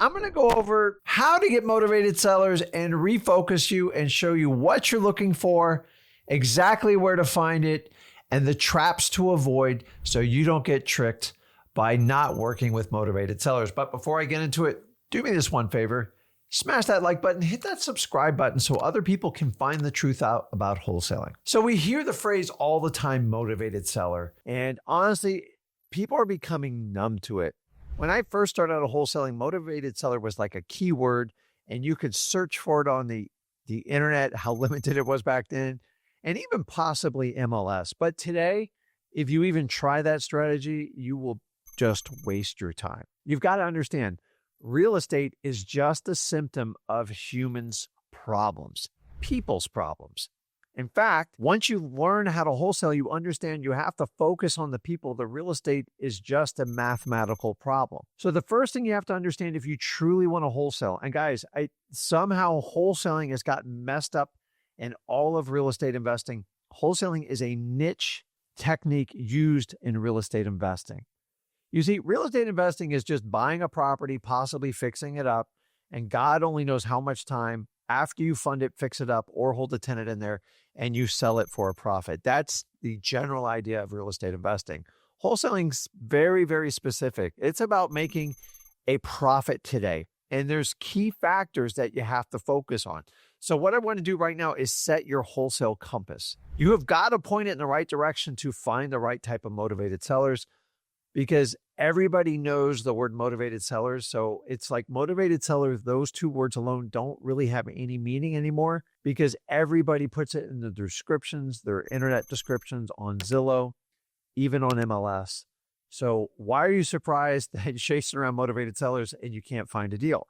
I'm going to go over how to get motivated sellers and refocus you and show you what you're looking for, exactly where to find it, and the traps to avoid so you don't get tricked by not working with motivated sellers. But before I get into it, do me this one favor. Smash that like button, hit that subscribe button so other people can find the truth out about wholesaling. So we hear the phrase all the time, motivated seller. And honestly, people are becoming numb to it. When I first started out wholesaling, motivated seller was like a keyword, and you could search for it on the internet, how limited it was back then, and even possibly MLS. But today, if you even try that strategy, you will just waste your time. You've got to understand, real estate is just a symptom of humans' problems, people's problems. In fact, once you learn how to wholesale, you understand you have to focus on the people. The real estate is just a mathematical problem. So the first thing you have to understand if you truly want to wholesale, and guys, somehow wholesaling has gotten messed up in all of real estate investing. Wholesaling is a niche technique used in real estate investing. You see, real estate investing is just buying a property, possibly fixing it up, and God only knows how much time after you fund it, fix it up, or hold a tenant in there, and you sell it for a profit. That's the general idea of real estate investing. Wholesaling's very, very specific. It's about making a profit today. And there's key factors that you have to focus on. So what I want to do right now is set your wholesale compass. You have got to point it in the right direction to find the right type of motivated sellers, because everybody knows the word motivated sellers. So it's like motivated sellers, those two words alone don't really have any meaning anymore, because everybody puts it in the descriptions, their internet descriptions on Zillow, even on MLS. So why are you surprised that you're chasing around motivated sellers and you can't find a deal?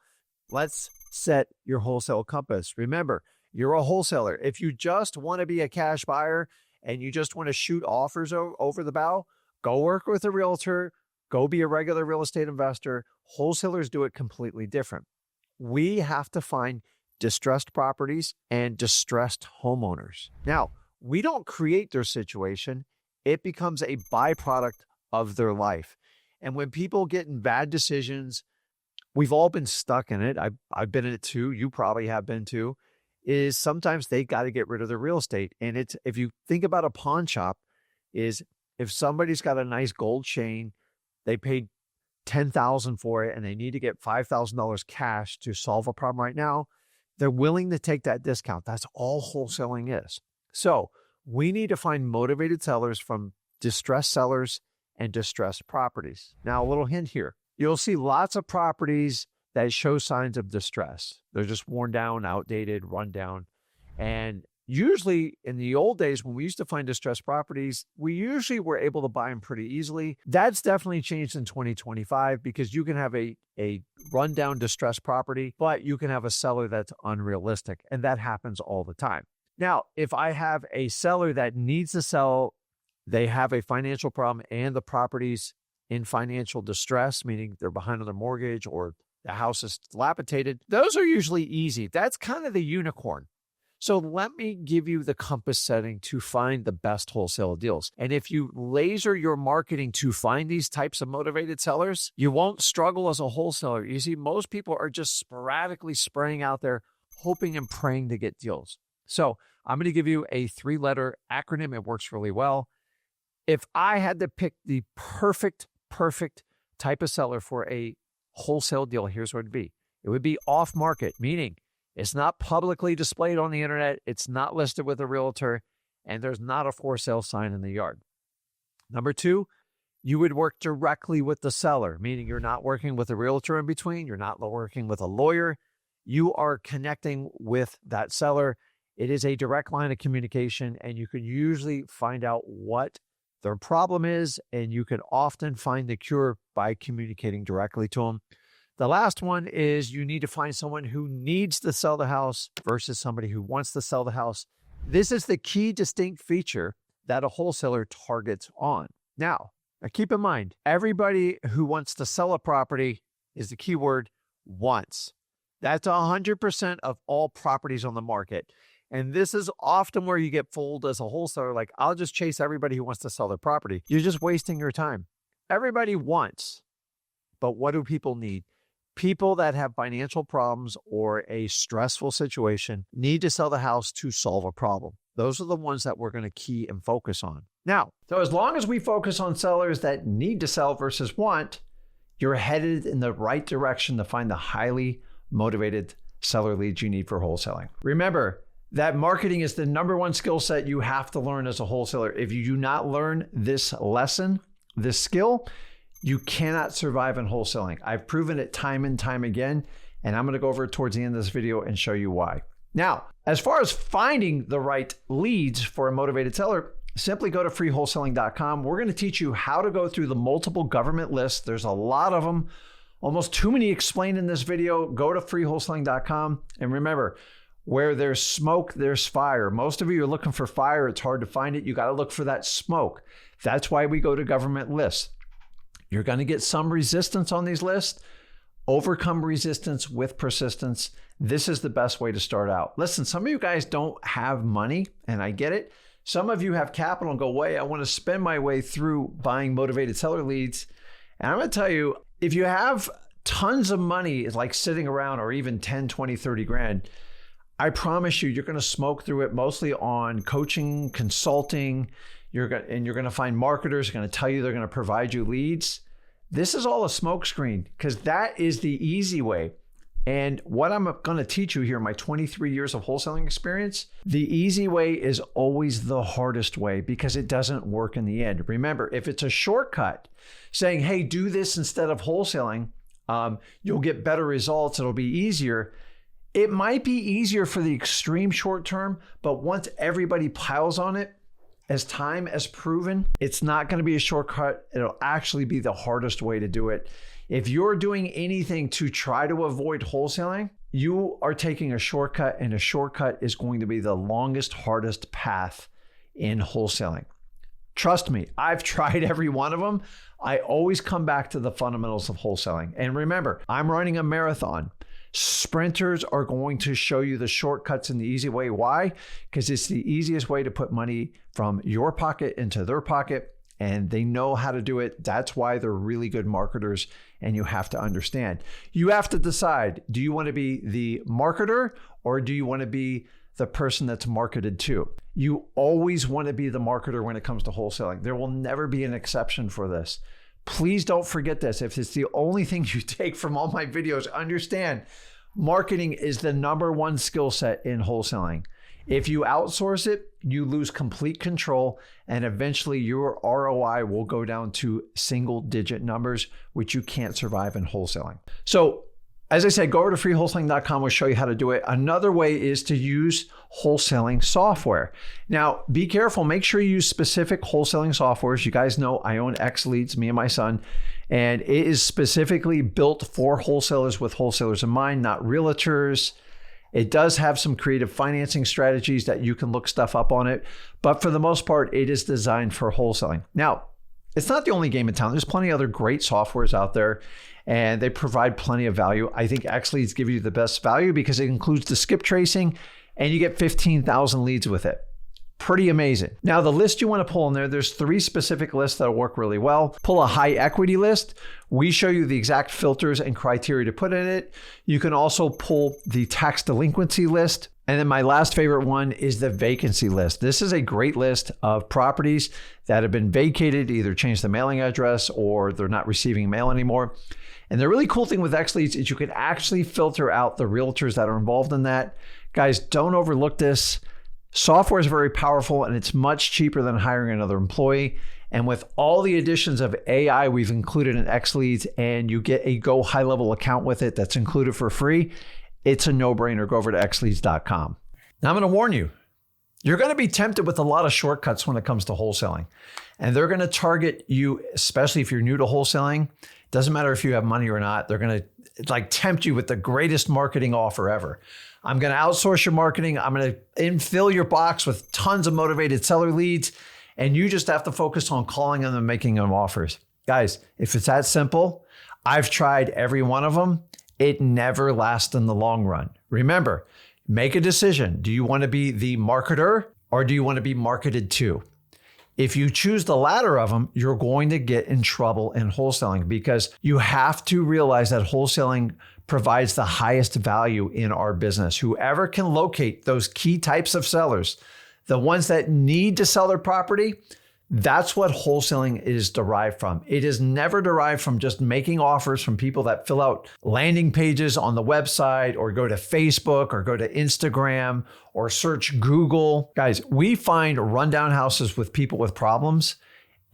Let's set your wholesale compass. Remember, you're a wholesaler. If you just want to be a cash buyer and you just want to shoot offers over the bow, go work with a realtor, go be a regular real estate investor. Wholesalers do it completely different. We have to find distressed properties and distressed homeowners. Now, we don't create their situation. It becomes a byproduct of their life. And when people get in bad decisions, we've all been stuck in it. I've been in it too. You probably have been too. Is sometimes they got to get rid of their real estate. And it's, if you think about a pawn shop, is if somebody's got a nice gold chain, they paid $10,000 for it and they need to get $5,000 cash to solve a problem right now, they're willing to take that discount. That's all wholesaling is. So we need to find motivated sellers from distressed sellers and distressed properties. Now, a little hint here. You'll see lots of properties that show signs of distress. They're just worn down, outdated, run down. And usually in the old days, when we used to find distressed properties, we usually were able to buy them pretty easily. That's definitely changed in 2025, because you can have a rundown distressed property, but you can have a seller that's unrealistic. And that happens all the time. Now, if I have a seller that needs to sell, they have a financial problem and the property's in financial distress, meaning they're behind on their mortgage or the house is dilapidated, those are usually easy. That's kind of the unicorn. So let me give you the compass setting to find the best wholesale deals. And if you laser your marketing to find these types of motivated sellers, you won't struggle as a wholesaler. You see, most people are just sporadically spraying out there, hoping and praying to get deals. So I'm going to give you a 3-letter acronym. It works really well. If I had to pick the perfect type of seller for a wholesale deal, here's what it would be. It would be off market, meaning it's not publicly displayed on the internet, it's not listed with a realtor, and there's not a for sale sign in the yard. Number 2, you would work directly with the seller, meaning you're not working with a realtor in between, you're not working with a lawyer, you are connecting with that seller. It is a direct line of communication, and you can usually find out what their problem is, and you can often find the cure by communicating directly to them. The last one is you need to find someone who needs to sell the house versus somebody who wants to sell the house. This is the key distinct feature that a wholesaler targets on. Now keep in mind, everybody who wants to sell a property is the key word, wants. That's 100% of all properties on the market. And this is often where you get fooled as a wholesaler. Like, I'll just chase everybody who wants to sell their property. You're just wasting your time. Everybody wants, but what do people need? People that have financial problems or a stressful situation need to sell the house to solve a problem. Those are the ones that we're going to key and focus on. Now, so as long as we focus on sellers that need to sell versus want, you're headed in the right direction to find the highly motivated seller leads you need for wholesaling. Remember that marketing is the number one skill set you have to learn as a wholesaler. If you do not learn this lesson, this skill, you cannot survive in wholesaling. I've proven it time and time again, and I'm going to go over it towards the end of this video and show you why. Now, as far as finding the right leads for a motivated seller, simply go to freewholesaling.com. We're going to teach you how to go through the multiple government lists. There's a lot of them, almost too many explained in this video. Go to freewholesaling.com. And remember, where there's smoke, there's fire. Most of you are looking for fire. It's hard to find it. You got to look for that smoke. That's why we go to government lists. You're going to get some resistance on these lists. Overcome resistance with persistence. This is the best way to start out. Listen, some of you guys don't have money, and I get it. Some of you have capital and go, wait, I want to spend my way through buying motivated seller leads. And I'm going to tell you, if you have tons of money like sitting around, or even 10, 20, 30 grand, I promise you, you're going to smoke through it mostly on coaching, consulting. You're going to find marketers going to tell you they're going to provide you leads. This is all a smokescreen, because that is the easy way. And what I'm going to teach you here in my 23 years of wholesaling experience, the easy way is always the hardest way, because it doesn't work in the end. Remember, if it's a shortcut saying, hey, do this instead of wholesaling, you'll get better results, it'll be easier. It might be easier for the extreme short term, but once everybody piles on it, as time has proven, it's not going to be a shortcut. It'll actually be the hardest way to do it. If you're doing anything to try to avoid wholesaling, you are taking a shortcut, and a shortcut is going to be the longest, hardest path in wholesaling. Trust me, I've tried every one of them. I always come back to the fundamentals of wholesaling. And remember, I'm running a marathon. Sprinters are going to show you the shortcuts in the easy way. Why? Because it's the easiest way to put money from your pocket into their pocket, and they know how to do it. That's why they're really good marketers, and you have to understand. You have to decide, do you want to be the marketer, or do you want to be the person that's marketed to? You always want to be the marketer when it comes to wholesaling. There will never be an exception for this. Please don't forget this. If it's the only thing you take from all my videos, understand marketing is the number one skill set in wholesaling. If you outsource it, you lose complete control, and eventually your ROI will go down to single-digit numbers, which you can't survive in wholesaling. So, as I said, go over to freewholesaling.com. We'll show you how to do it. Another way is to use wholesaling software. Now, be careful. Make sure you use specific wholesaling softwares. You guys know I own X Leads, me and my son, and it is specifically built for wholesalers with wholesalers in mind, not realtors. It does have some creative financing strategies that you can look stuff up on it, but for the most part, it is designed for wholesaling. Now, it's not the only game in town. There's plenty of other great softwares out there, and they provide plenty of value. I think X Leads give you the best value because it includes the skip tracing, and you get 15,000 leads with it. Pretty amazing. Now, the list you want to pull in there's 3 specific lists that'll work really well. Pull a high equity list. We show you the exact filters and criteria to put in it. You can also pull the tax delinquency list. And then my last favorite one is the vacancy list. This is a great list of properties that have been vacated, either changed the mailing address or they're not receiving mail anymore. And the really cool thing with X Leads is you can actually filter out the realtors that are involved in that. Guys, don't overlook this. Software is very powerful, and it's much cheaper than hiring another employee. And with all the additions of AI we've included in X Leads, and you get a Go high level account with it that's included for free, it's a no-brainer. Go over to xleads.com. Now, I'm going to warn you, you're going to be tempted with a lot of shortcuts when it comes to wholesaling. And they're going to target you, especially if you're new to wholesaling. Doesn't matter if you have money or not. They're going to tempt you with the greatest marketing offer ever. I'm going to outsource your marketing. I'm going to infill your box with tons of motivated seller leads. And you just have to focus on calling them and making them offers. Guys, if it's that simple, I've tried every one of them. It never lasts in the long run. Remember, make a decision. Do you want to be the marketer, or do you want to be marketed to? If you choose the latter of them, you're going to get in trouble in wholesaling, because you have to realize that wholesaling provides the highest value in our business. Whoever can locate those key types of sellers, the ones that need to sell their property, that's what wholesaling is derived from. It is never derived from just making offers from people that fill out landing pages on the website or go to Facebook or go to Instagram or search Google. Guys, we find rundown houses with people with problems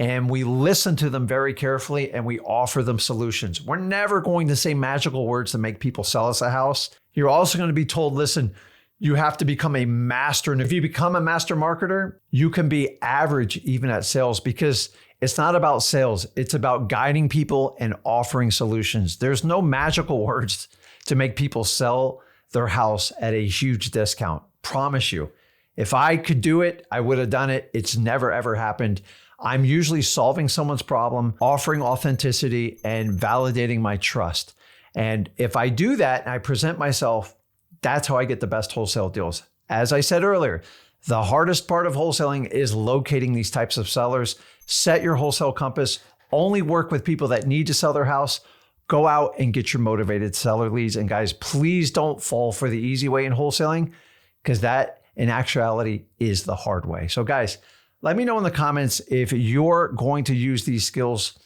and we listen to them very carefully and we offer them solutions. We're never going to say magical words to make people sell us a house. You're also going to be told, listen, you have to become a master. And if you become a master marketer, you can be average even at sales, because it's not about sales. It's about guiding people and offering solutions. There's no magical words to make people sell their house at a huge discount. Promise you. If I could do it, I would have done it. It's never, ever happened. I'm usually solving someone's problem, offering authenticity, and validating my trust. And if I do that and I present myself, that's how I get the best wholesale deals. As I said earlier, the hardest part of wholesaling is locating these types of sellers. Set your wholesale compass. Only work with people that need to sell their house. Go out and get your motivated seller leads. And guys, please don't fall for the easy way in wholesaling, because that in actuality is the hard way. So guys, let me know in the comments if you're going to use these skills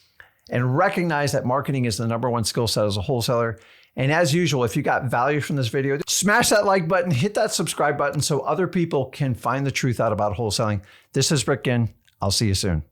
and recognize that marketing is the #1 skill set as a wholesaler. And as usual, if you got value from this video, smash that like button, hit that subscribe button so other people can find the truth out about wholesaling. This is Rick Ginn. I'll see you soon.